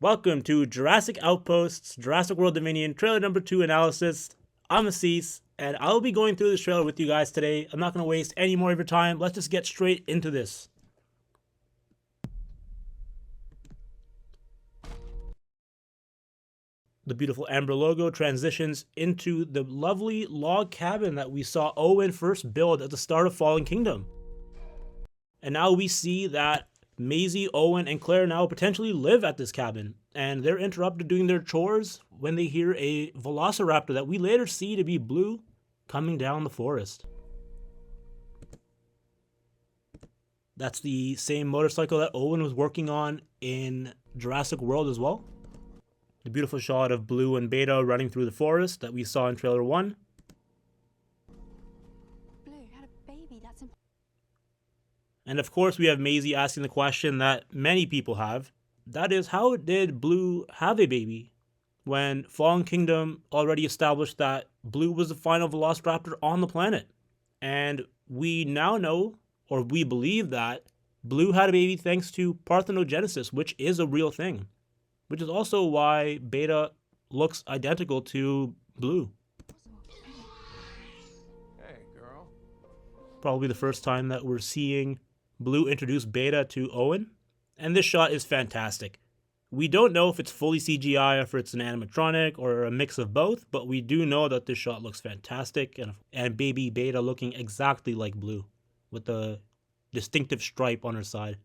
Welcome to Jurassic Outpost's Jurassic World Dominion trailer number 2 analysis. I'm Asees, and I'll be going through this trailer with you guys today. I'm not going to waste any more of your time. Let's just get straight into this. The beautiful amber logo transitions into the lovely log cabin that we saw Owen first build at the start of Fallen Kingdom. And now we see that Maisie, Owen, and Claire now potentially live at this cabin, and they're interrupted doing their chores when they hear a velociraptor that we later see to be Blue coming down the forest. That's the same motorcycle that Owen was working on in Jurassic World as well. The beautiful shot of Blue and Beta running through the forest that we saw in trailer 1. And of course, we have Maisie asking the question that many people have. That is, how did Blue have a baby when Fallen Kingdom already established that Blue was the final velociraptor on the planet? And we now know, or we believe, that Blue had a baby thanks to parthenogenesis, which is a real thing. Which is also why Beta looks identical to Blue. Hey, girl. Probably the first time that we're seeing Blue introduce Beta to Owen, and this shot is fantastic. We don't know if it's fully CGI or if it's an animatronic or a mix of both, but we do know that this shot looks fantastic, and baby Beta looking exactly like Blue, with the distinctive stripe on her side.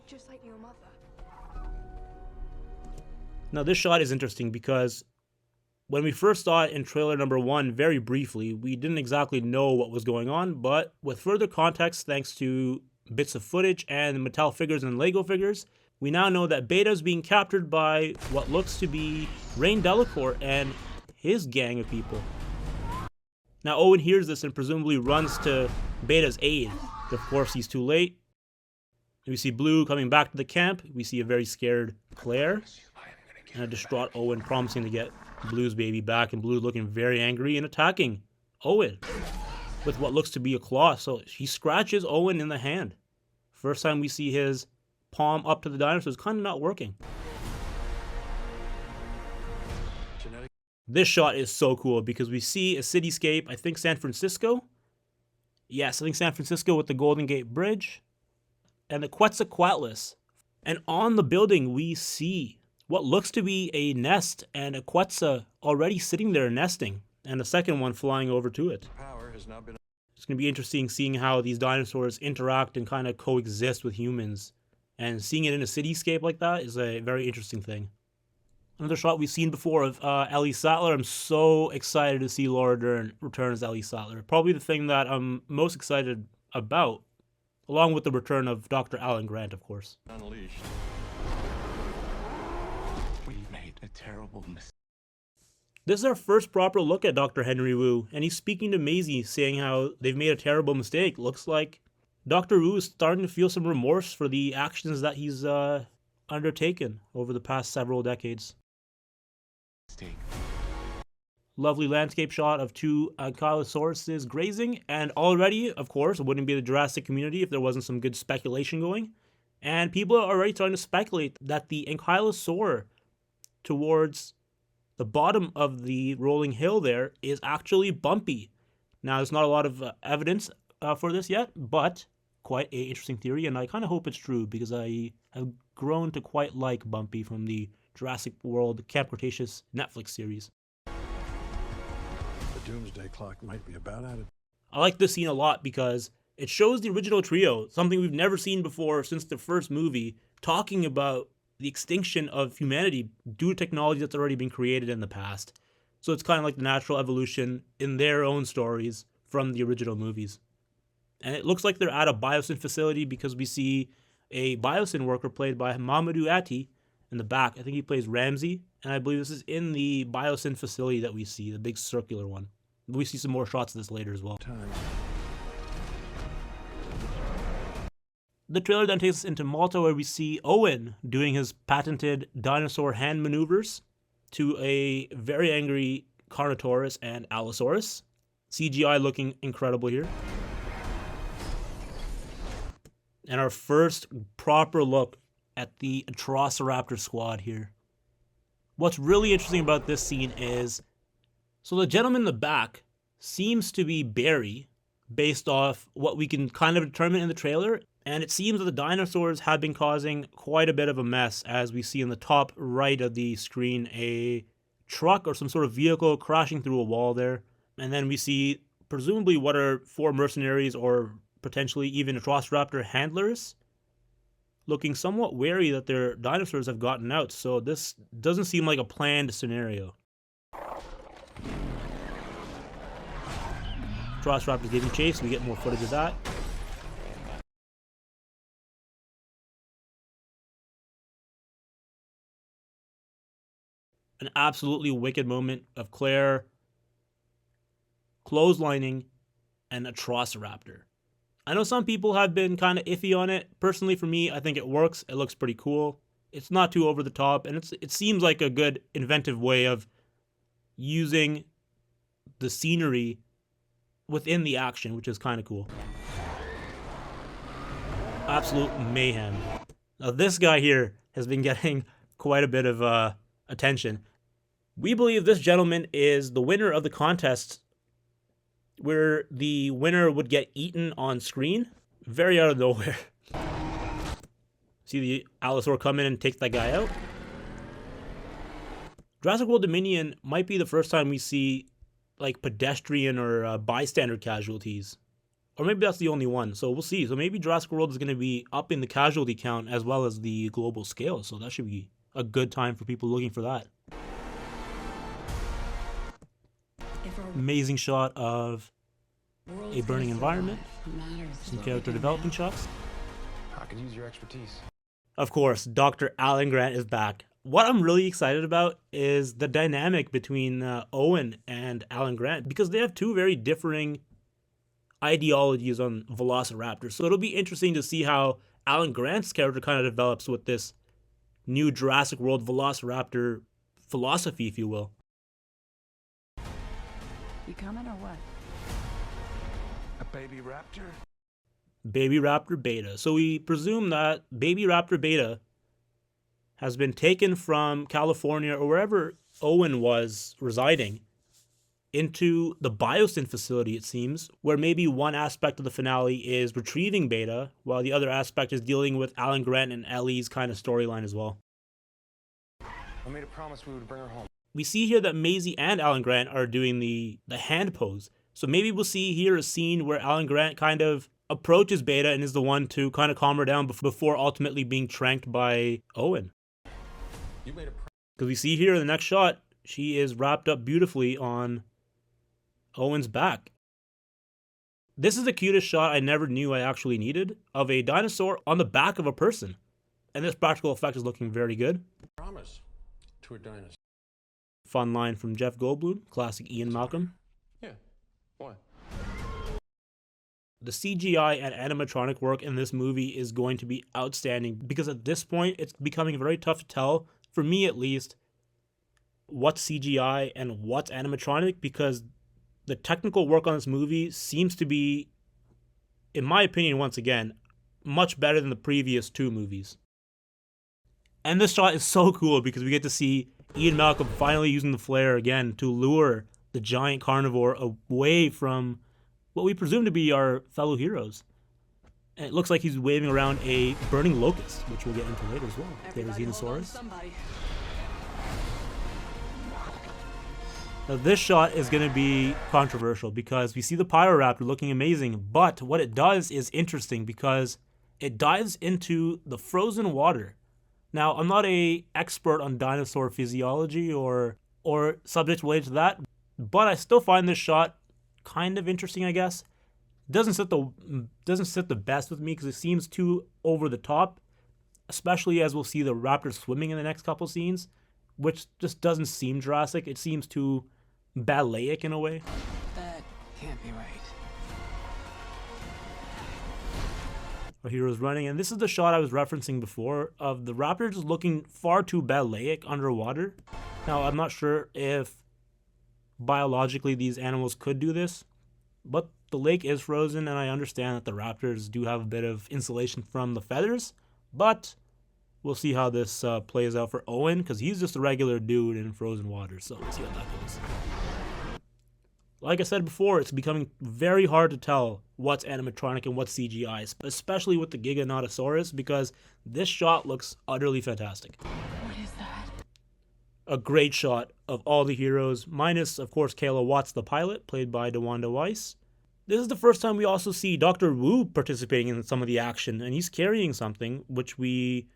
Just like your mother. Now this shot is interesting because when we first saw it in trailer number 1 very briefly, we didn't exactly know what was going on, but with further context thanks to bits of footage and Mattel figures and Lego figures, we now know that Beta is being captured by what looks to be Rain Delacour and his gang of people. Now Owen hears this and presumably runs to Beta's aid, but of course he's too late. We see Blue coming back to the camp. We see a very scared Claire and a distraught Owen promising to get Blue's baby back, and Blue looking very angry and attacking Owen with what looks to be a claw. So he scratches Owen in the hand. First time we see his palm up to the dinosaur is kind of not working. This shot is so cool because we see a cityscape, I think San Francisco. Yes, I think San Francisco with the Golden Gate Bridge and the Quetzalcoatlus. And on the building we see what looks to be a nest and a Quetzal already sitting there nesting, and a second one flying over to it. It's going to be interesting seeing how these dinosaurs interact and kind of coexist with humans, and seeing it in a cityscape like that is a very interesting thing. Another shot we've seen before of Ellie Sattler. I'm so excited to see Laura Dern return as Ellie Sattler. Probably the thing that I'm most excited about, along with the return of Dr. Alan Grant, of course. Unleashed. A terrible mistake. This is our first proper look at Dr. Henry Wu, and he's speaking to Maisie, saying how they've made a terrible mistake. Looks like Dr. Wu is starting to feel some remorse for the actions that he's undertaken over the past several decades. Lovely landscape shot of two Ankylosauruses grazing, and already, of course, it wouldn't be the Jurassic community if there wasn't some good speculation going. And people are already starting to speculate that the Ankylosaur towards the bottom of the rolling hill there is actually Bumpy. Now, there's not a lot of evidence for this yet, but quite a interesting theory, and I kind of hope it's true because I have grown to quite like Bumpy from the Jurassic World Camp Cretaceous Netflix series. The Doomsday Clock might be about at it. I like this scene a lot because it shows the original trio, something we've never seen before since the first movie, talking about the extinction of humanity due to technology that's already been created in the past. So it's kind of like the natural evolution in their own stories from the original movies. And it looks like they're at a biosyn facility because we see a biosyn worker played by Mamadou Ati in the back. I think he plays Ramsey, and I believe this is in the biosyn facility that we see, the big circular one. We see some more shots of this later as well. The trailer then takes us into Malta, where we see Owen doing his patented dinosaur hand maneuvers to a very angry Carnotaurus and Allosaurus. CGI looking incredible here. And our first proper look at the Atrociraptor squad here. What's really interesting about this scene is, so the gentleman in the back seems to be Barry, based off what we can kind of determine in the trailer, and it seems that the dinosaurs have been causing quite a bit of a mess, as we see in the top right of the screen a truck or some sort of vehicle crashing through a wall there, and then we see presumably what are 4 mercenaries or potentially even Atrociraptor handlers looking somewhat wary that their dinosaurs have gotten out, so this doesn't seem like a planned scenario. Atrociraptor's giving chase, we get more footage of that. An absolutely wicked moment of Claire clotheslining an Atrociraptor. I know some people have been kind of iffy on it. Personally, for me, I think it works. It looks pretty cool. It's not too over the top, and it seems like a good inventive way of using the scenery within the action, which is kind of cool. Absolute mayhem. Now this guy here has been getting quite a bit of attention. We believe this gentleman is the winner of the contest where the winner would get eaten on screen. Very out of nowhere. See the Allosaur come in and take that guy out. Jurassic World Dominion might be the first time we see like pedestrian or bystander casualties. Or maybe that's the only one, so we'll see. So maybe Jurassic World is going to be up in the casualty count as well as the global scale, so that should be a good time for people looking for that. Amazing shot of a burning environment. Some character developing shots. I could use your expertise. Of course, Dr. Alan Grant is back. What I'm really excited about is the dynamic between Owen and Alan Grant, because they have 2 very differing ideologies on Velociraptors. So it'll be interesting to see how Alan Grant's character kind of develops with this new Jurassic World Velociraptor philosophy, if you will. You coming or what? A baby raptor? Baby Raptor Beta. So we presume that Baby Raptor Beta has been taken from California or wherever Owen was residing into the Biosyn facility, it seems, where maybe one aspect of the finale is retrieving Beta, while the other aspect is dealing with Alan Grant and Ellie's kind of storyline as well. I made a promise we would bring her home. We see here that Maisie and Alan Grant are doing the hand pose. So maybe we'll see here a scene where Alan Grant kind of approaches Beta and is the one to kind of calm her down before ultimately being tranked by Owen. Because we see here in the next shot, she is wrapped up beautifully on Owen's back. This is the cutest shot I never knew I actually needed of a dinosaur on the back of a person. And this practical effect is looking very good. Promise to a dinosaur. Fun line from Jeff Goldblum, classic Ian Malcolm. Yeah. What? The CGI and animatronic work in this movie is going to be outstanding, because at this point it's becoming very tough to tell, for me at least, what's CGI and what's animatronic, because the technical work on this movie seems to be, in my opinion once again, much better than the previous 2 movies. And this shot is so cool because we get to see Ian Malcolm finally using the flare again to lure the giant carnivore away from what we presume to be our fellow heroes. And it looks like he's waving around a burning locust, which we'll get into later as well. Therizinosaurus. Now this shot is going to be controversial because we see the Pyroraptor looking amazing, but what it does is interesting because it dives into the frozen water. Now, I'm not an expert on dinosaur physiology or subjects related to that, but I still find this shot kind of interesting, I guess. Doesn't sit the best with me because it seems too over the top, especially as we'll see the raptor swimming in the next couple scenes, which just doesn't seem Jurassic. It seems too ballet-ic in a way. That can't be right. Our hero's running, and this is the shot I was referencing before of the raptor just looking far too ballet-ic underwater. Now, I'm not sure if biologically these animals could do this, but the lake is frozen, and I understand that the raptors do have a bit of insulation from the feathers, but We'll see how this plays out for Owen, because he's just a regular dude in frozen water, so we'll see how that goes. Like I said before, it's becoming very hard to tell what's animatronic and what's CGI, especially with the Giganotosaurus, because this shot looks utterly fantastic. What is that? A great shot of all the heroes, minus, of course, Kayla Watts, the pilot, played by DeWanda Weiss. This is the first time we also see Dr. Wu participating in some of the action, and he's carrying something which we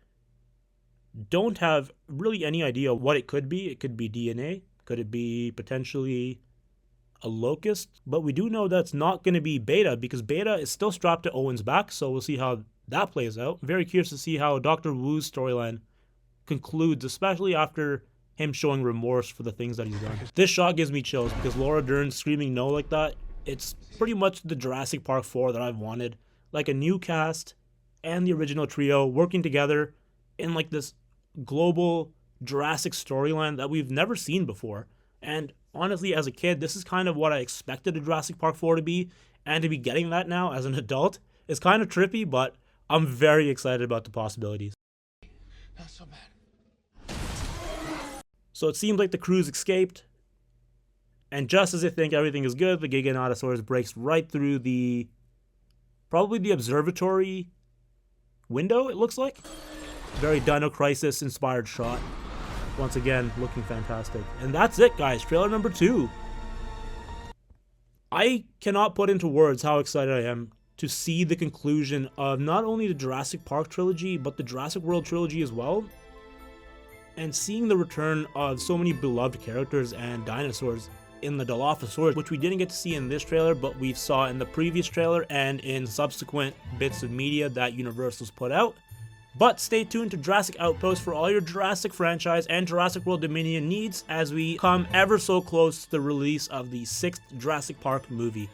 don't have really any idea what it could be. It could be DNA. Could it be potentially a locust? But we do know that's not going to be Beta, because Beta is still strapped to Owen's back, so we'll see how that plays out. Very curious to see how Dr. Wu's storyline concludes, especially after him showing remorse for the things that he's done. This shot gives me chills, because Laura Dern screaming no like that, it's pretty much the Jurassic Park 4 that I've wanted. Like a new cast and the original trio working together in like this global Jurassic storyline that we've never seen before. And honestly, as a kid, this is kind of what I expected a Jurassic Park 4 to be, and to be getting that now as an adult is kind of trippy, but I'm very excited about the possibilities. Not so bad. So it seems like the crew's escaped, and just as I think everything is good, the Giganotosaurus breaks right through probably the observatory window, it looks like. Very Dino Crisis inspired shot. Once again, looking fantastic. And that's it, guys. Trailer number 2. I cannot put into words how excited I am to see the conclusion of not only the Jurassic Park trilogy, but the Jurassic World trilogy as well. And seeing the return of so many beloved characters and dinosaurs in the Dilophosaurus, which we didn't get to see in this trailer, but we saw in the previous trailer and in subsequent bits of media that Universal's put out. But stay tuned to Jurassic Outpost for all your Jurassic franchise and Jurassic World Dominion needs as we come ever so close to the release of the 6th Jurassic Park movie.